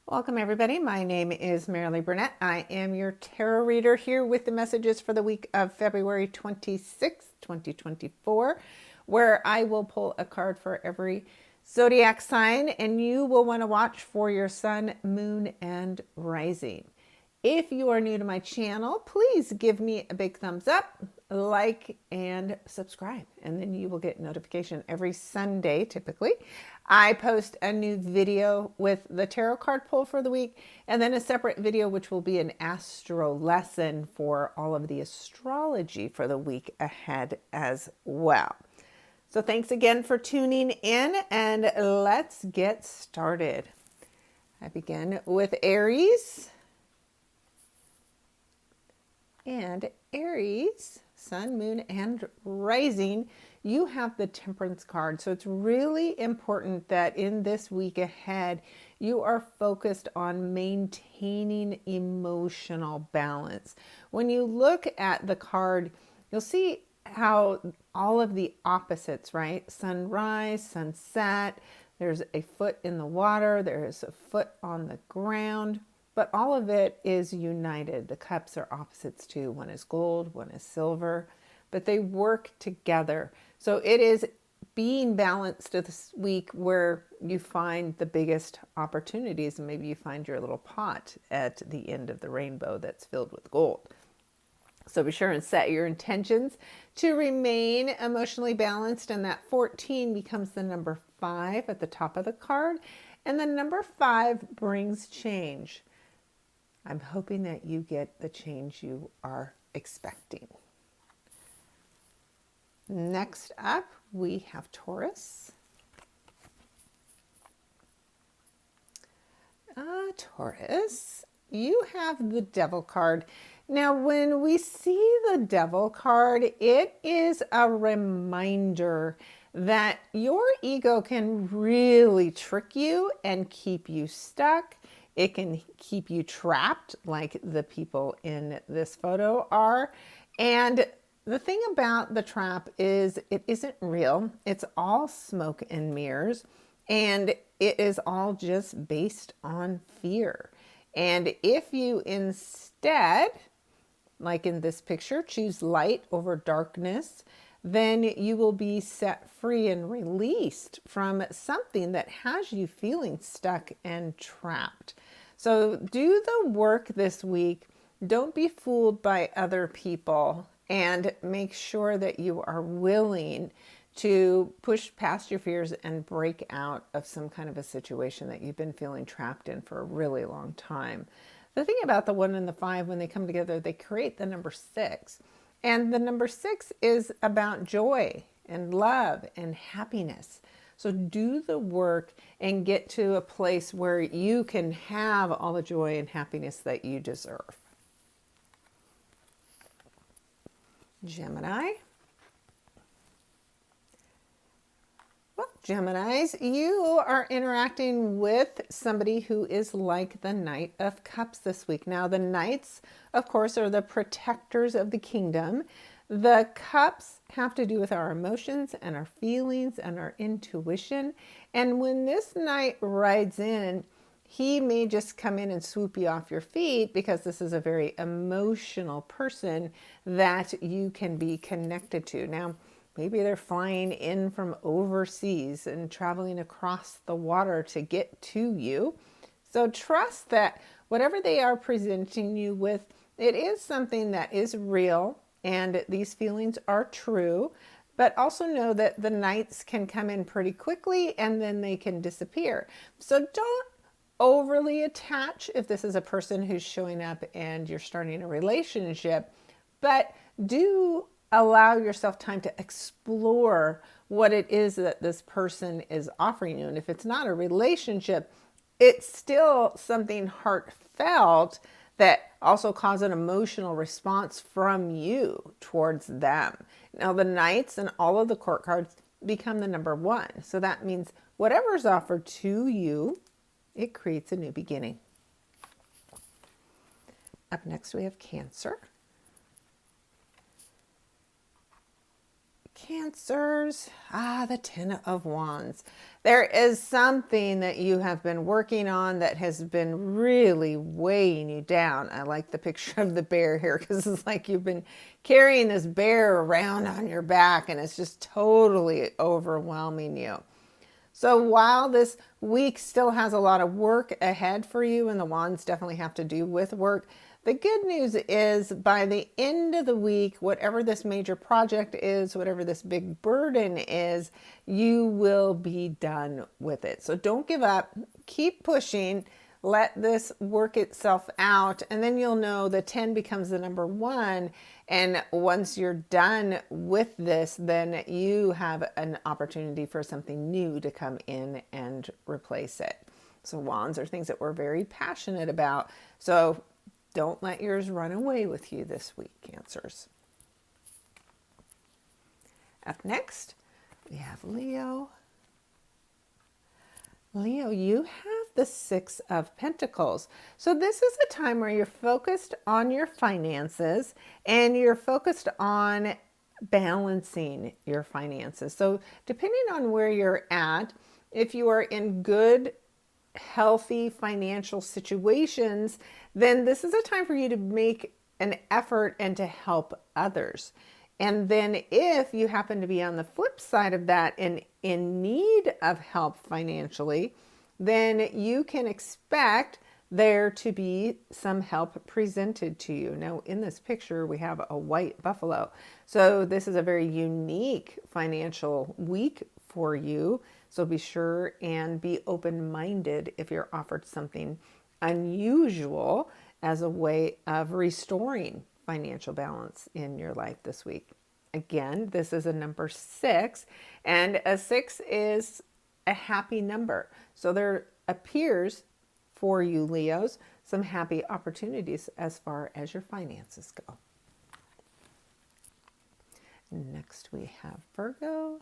Welcome everybody. My name is Marilee Burnett. I am your tarot reader here with the messages for the week of February 26th, 2024, where I will pull a card for every zodiac sign, and you will want to watch for your sun, moon, and rising. If you are new to my channel, please give me a big thumbs up, like, and subscribe. And then you will get notification every Sunday, typically. I post a new video with the tarot card pull for the week, and then a separate video, which will be an astro lesson for all of the astrology for the week ahead as well. So thanks again for tuning in, and let's get started. I begin with Aries. And Aries, sun, moon, and rising, you have the Temperance card. So it's really important that in this week ahead, you are focused on maintaining emotional balance. When you look at the card, you'll see how all of the opposites, right? Sunrise, sunset, there's a foot in the water, there's a foot on the ground. But all of it is united. The cups are opposites too. One is gold, one is silver, but they work together. So it is being balanced this week where you find the biggest opportunities, and maybe you find your little pot at the end of the rainbow that's filled with gold. So be sure and set your intentions to remain emotionally balanced, and that 14 becomes the number 5 at the top of the card, and the number 5 brings change. I'm hoping that you get the change you are expecting. Next up, we have Taurus. Taurus, you have the Devil card. Now, when we see the Devil card, it is a reminder that your ego can really trick you and keep you stuck. It can keep you trapped like the people in this photo are. And the thing about the trap is it isn't real. It's all smoke and mirrors. And it is all just based on fear. And if you instead, like in this picture, choose light over darkness, then you will be set free and released from something that has you feeling stuck and trapped. So do the work this week. Don't be fooled by other people, and make sure that you are willing to push past your fears and break out of some kind of a situation that you've been feeling trapped in for a really long time. The thing about the 1 and the 5, when they come together, they create the number 6. And the number 6 is about joy and love and happiness. So do the work and get to a place where you can have all the joy and happiness that you deserve. Gemini. Well, Geminis, you are interacting with somebody who is like the Knight of Cups this week. Now, the Knights, of course, are the protectors of the kingdom. The cups have to do with our emotions and our feelings and our intuition. And when this knight rides in, he may just come in and swoop you off your feet, because this is a very emotional person that you can be connected to. Now, maybe they're flying in from overseas and traveling across the water to get to you. So trust that whatever they are presenting you with, it is something that is real. And these feelings are true, but also know that the knights can come in pretty quickly and then they can disappear. So don't overly attach if this is a person who's showing up and you're starting a relationship, but do allow yourself time to explore what it is that this person is offering you. And if it's not a relationship, it's still something heartfelt that also cause an emotional response from you towards them. Now, the Knights and all of the court cards become the number 1. So that means whatever is offered to you, it creates a new beginning. Up next, we have Cancer. Cancers. The Ten of Wands. There is something that you have been working on that has been really weighing you down. I like the picture of the bear here because it's like you've been carrying this bear around on your back and it's just totally overwhelming you. So while this week still has a lot of work ahead for you, and the wands definitely have to do with work, the good news is by the end of the week, whatever this major project is, whatever this big burden is, you will be done with it. So don't give up, keep pushing, let this work itself out, and then you'll know the 10 becomes the number 1. And once you're done with this, then you have an opportunity for something new to come in and replace it. So wands are things that we're very passionate about. So don't let yours run away with you this week, Cancers. Up next, we have Leo. Leo, you have the Six of Pentacles. So this is a time where you're focused on your finances and you're focused on balancing your finances. So depending on where you're at, if you are in good, healthy financial situations, then this is a time for you to make an effort and to help others. And then if you happen to be on the flip side of that and in need of help financially, then you can expect there to be some help presented to you. Now, in this picture, we have a white buffalo. So this is a very unique financial week for you. So be sure and be open-minded if you're offered something unusual as a way of restoring financial balance in your life this week. Again, this is a number 6, and a 6 is a happy number. So there appears for you, Leos, some happy opportunities as far as your finances go. Next we have Virgo.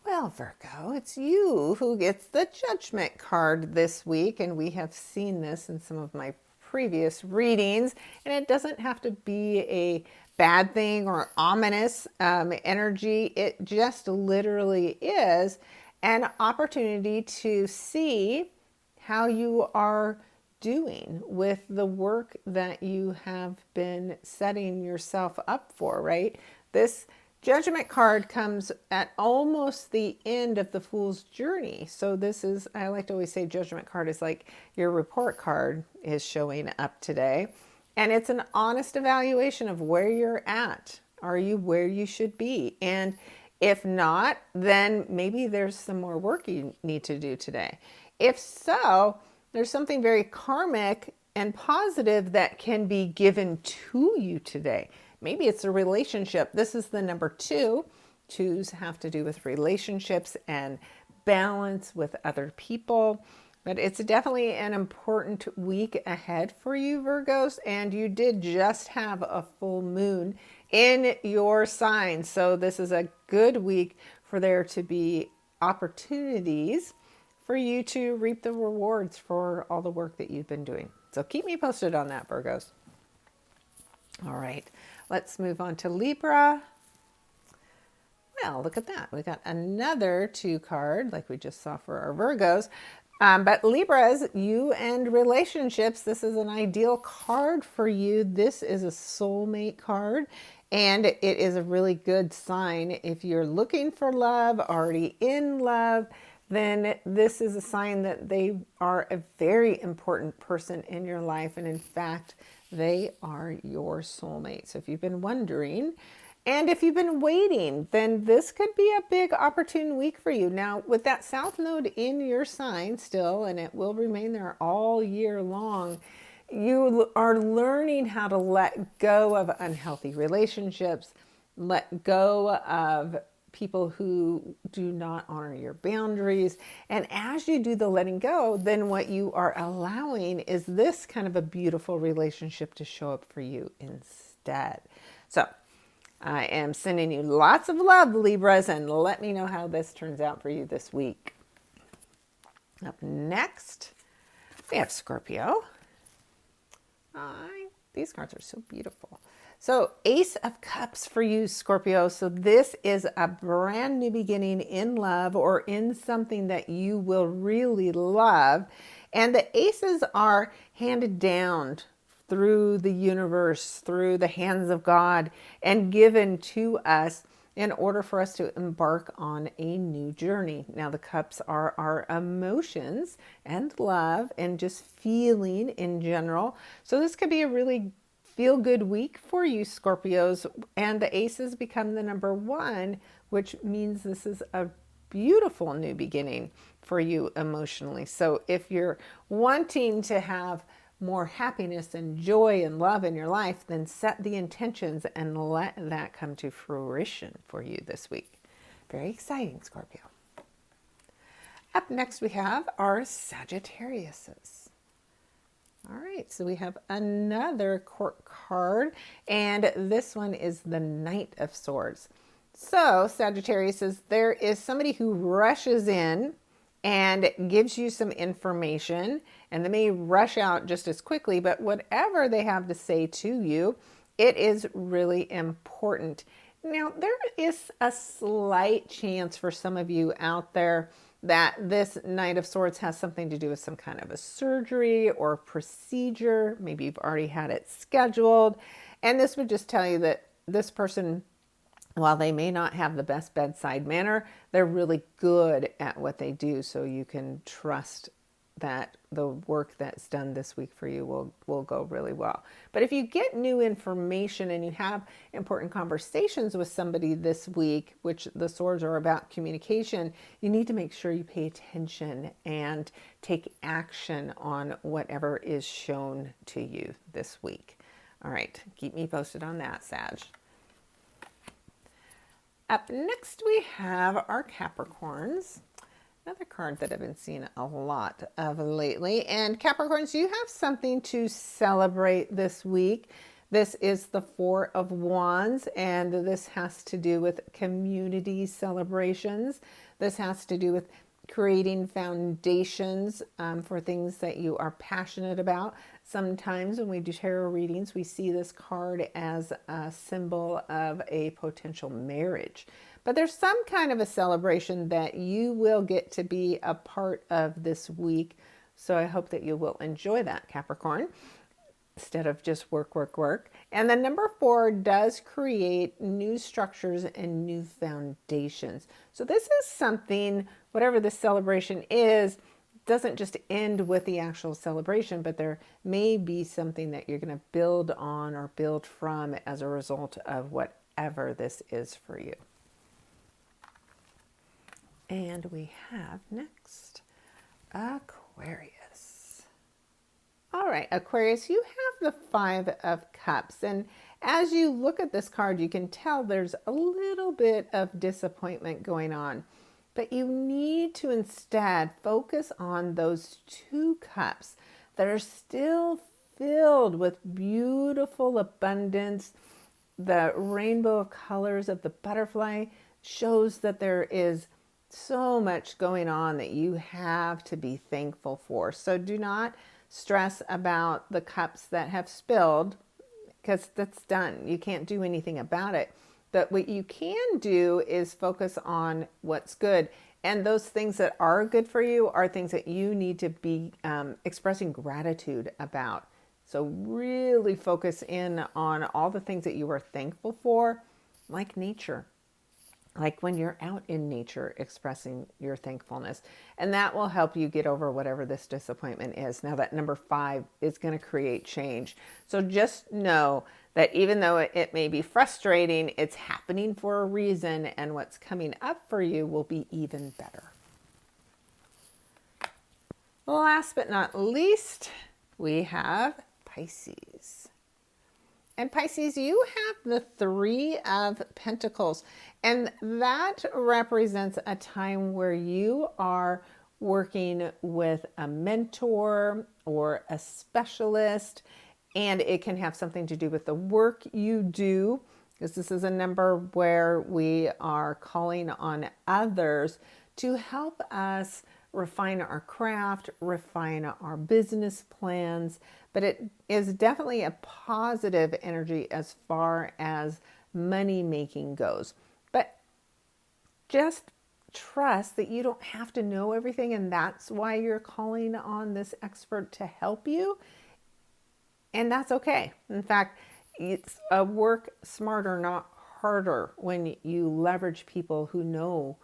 Well, Virgo, it's you who gets the Judgment card this week, and we have seen this in some of my previous readings, and it doesn't have to be a bad thing or ominous energy. It just literally is an opportunity to see how you are doing with the work that you have been setting yourself up for, right? This Judgment card comes at almost the end of the Fool's journey. So this is, I like to always say Judgment card is like your report card is showing up today. And it's an honest evaluation of where you're at. Are you where you should be? And if not, then maybe there's some more work you need to do today. If so, there's something very karmic and positive that can be given to you today. Maybe it's a relationship. This is the number 2. 2s have to do with relationships and balance with other people. But it's definitely an important week ahead for you, Virgos. And you did just have a full moon in your sign. So this is a good week for there to be opportunities for you to reap the rewards for all the work that you've been doing. So keep me posted on that, Virgos. All right, let's move on to Libra. Well, look at that. We got another 2 card like we just saw for our Virgos. But Libras, you and relationships, this is an ideal card for you. This is a soulmate card, and it is a really good sign. If you're looking for love, already in love, then this is a sign that they are a very important person in your life. And in fact, they are your soulmate. So if you've been wondering, and if you've been waiting, then this could be a big opportune week for you. Now, with that South Node in your sign still, and it will remain there all year long, you are learning how to let go of unhealthy relationships, let go of people who do not honor your boundaries. And as you do the letting go, then what you are allowing is this kind of a beautiful relationship to show up for you instead. So I am sending you lots of love, Libras, and let me know how this turns out for you this week. Up next, we have Scorpio. These cards are so beautiful. So Ace of Cups for you, Scorpio. So this is a brand new beginning in love or in something that you will really love. And the aces are handed down through the universe, through the hands of God, and given to us in order for us to embark on a new journey. Now, the cups are our emotions and love and just feeling in general. So this could be a really feel good week for you, Scorpios. And the aces become the number one, which means this is a beautiful new beginning for you emotionally. So if you're wanting to have more happiness and joy and love in your life, then set the intentions and let that come to fruition for you this week. Very exciting, Scorpio. Up next, we have our Sagittariuses. All right, so we have another court card, and this one is the Knight of Swords. So Sagittarius says there is somebody who rushes in and gives you some information, and they may rush out just as quickly, but whatever they have to say to you, it is really important. Now, there is a slight chance for some of you out there that this Knight of Swords has something to do with some kind of a surgery or procedure. Maybe you've already had it scheduled. And this would just tell you that this person, while they may not have the best bedside manner, they're really good at what they do. So you can trust that the work that's done this week for you will go really well. But if you get new information and you have important conversations with somebody this week, which the swords are about communication, you need to make sure you pay attention and take action on whatever is shown to you this week. All right, keep me posted on that, Sag. Up next, we have our Capricorns. Another card that I've been seeing a lot of lately. And Capricorns, you have something to celebrate this week. This is the Four of Wands, and this has to do with community celebrations. This has to do with creating foundations for things that you are passionate about. Sometimes when we do tarot readings, we see this card as a symbol of a potential marriage. But there's some kind of a celebration that you will get to be a part of this week. So I hope that you will enjoy that, Capricorn, instead of just work, work, work. And the number 4 does create new structures and new foundations. So this is something, whatever this celebration is, doesn't just end with the actual celebration, but there may be something that you're going to build on or build from as a result of whatever this is for you. And we have next Aquarius. All right, Aquarius, you have the 5 of Cups. And as you look at this card, you can tell there's a little bit of disappointment going on. But you need to instead focus on those 2 cups that are still filled with beautiful abundance. The rainbow of colors of the butterfly shows that there is so much going on that you have to be thankful for. So do not stress about the cups that have spilled, because that's done. You can't do anything about it. But what you can do is focus on what's good. And those things that are good for you are things that you need to be expressing gratitude about. So really focus in on all the things that you are thankful for, like nature. Like when you're out in nature expressing your thankfulness. And that will help you get over whatever this disappointment is. Now that number 5 is going to create change. So just know that even though it may be frustrating, it's happening for a reason, and what's coming up for you will be even better. Last but not least, we have Pisces. And Pisces, you have the 3 of Pentacles, and that represents a time where you are working with a mentor or a specialist, and it can have something to do with the work you do, because this is a number where we are calling on others to help us refine our craft, refine our business plans, but it is definitely a positive energy as far as money making goes. But just trust that you don't have to know everything, and that's why you're calling on this expert to help you. And that's okay. In fact, it's a work smarter, not harder, when you leverage people who know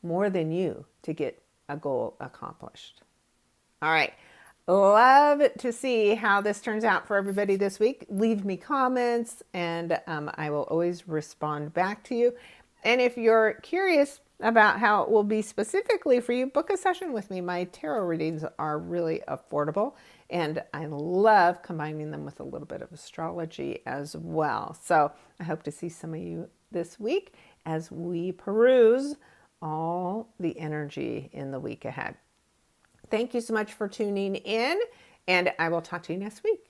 more than you to get a goal accomplished. All right. Love to see how this turns out for everybody this week. Leave me comments and I will always respond back to you. And if you're curious about how it will be specifically for you, book a session with me. My tarot readings are really affordable and I love combining them with a little bit of astrology as well. So I hope to see some of you this week as we peruse all the energy in the week ahead. Thank you so much for tuning in, and I will talk to you next week.